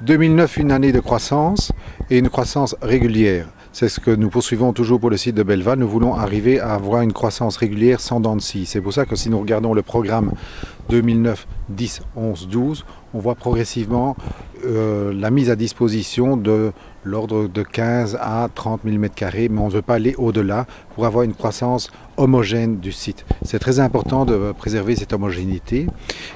2009, une année de croissance et une croissance régulière. C'est ce que nous poursuivons toujours pour le site de Belval. Nous voulons arriver à avoir une croissance régulière sans dents de scie. C'est pour ça que si nous regardons le programme 2009, 10, 11, 12, on voit progressivement la mise à disposition de l'ordre de 15 à 30 000 m², mais on ne veut pas aller au-delà pour avoir une croissance homogène du site. C'est très important de préserver cette homogénéité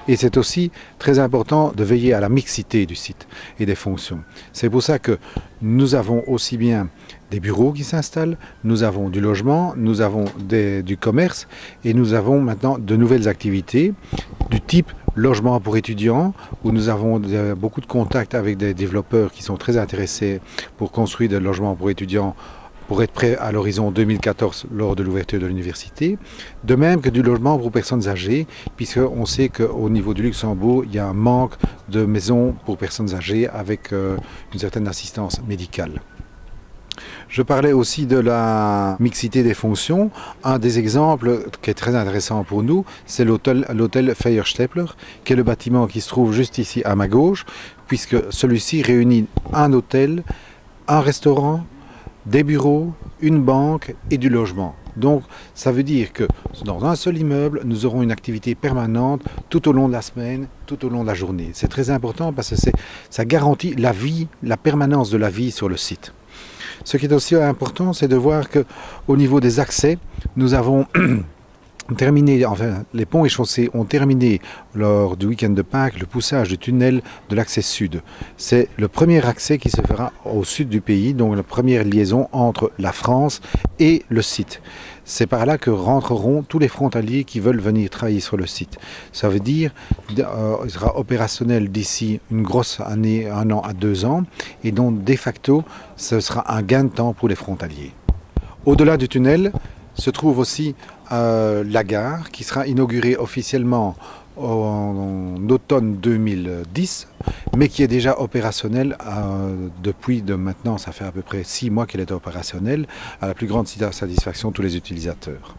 et c'est aussi très important de veiller à la mixité du site et des fonctions. C'est pour ça que nous avons aussi bien des bureaux qui s'installent, nous avons du logement, nous avons du commerce et nous avons maintenant de nouvelles activités du type logement pour étudiants, où nous avons beaucoup de contacts avec des développeurs qui sont très intéressés pour construire des logements pour étudiants pour être prêts à l'horizon 2014 lors de l'ouverture de l'université. De même que du logement pour personnes âgées, puisqu'on sait qu'au niveau du Luxembourg, il y a un manque de maisons pour personnes âgées avec une certaine assistance médicale. Je parlais aussi de la mixité des fonctions. Un des exemples qui est très intéressant pour nous, c'est l'hôtel Feierstepler, qui est le bâtiment qui se trouve juste ici à ma gauche, puisque celui-ci réunit un hôtel, un restaurant, des bureaux, une banque et du logement. Donc ça veut dire que dans un seul immeuble, nous aurons une activité permanente tout au long de la semaine, tout au long de la journée. C'est très important parce que ça garantit la vie, la permanence de la vie sur le site. Ce qui est aussi important, c'est de voir qu'au niveau des accès, nous avons terminé, enfin les ponts et chaussées ont terminé lors du week-end de Pâques le poussage du tunnel de l'accès sud. C'est le premier accès qui se fera au sud du pays, donc la première liaison entre la France et le site. C'est par là que rentreront tous les frontaliers qui veulent venir travailler sur le site. Ça veut dire qu'il sera opérationnel d'ici une grosse année, 1 an à 2 ans, et donc de facto, ce sera un gain de temps pour les frontaliers. Au-delà du tunnel se trouve aussi la gare qui sera inaugurée officiellement en automne 2010, mais qui est déjà opérationnelle depuis maintenant, ça fait à peu près 6 mois qu'elle est opérationnelle, à la plus grande satisfaction de tous les utilisateurs.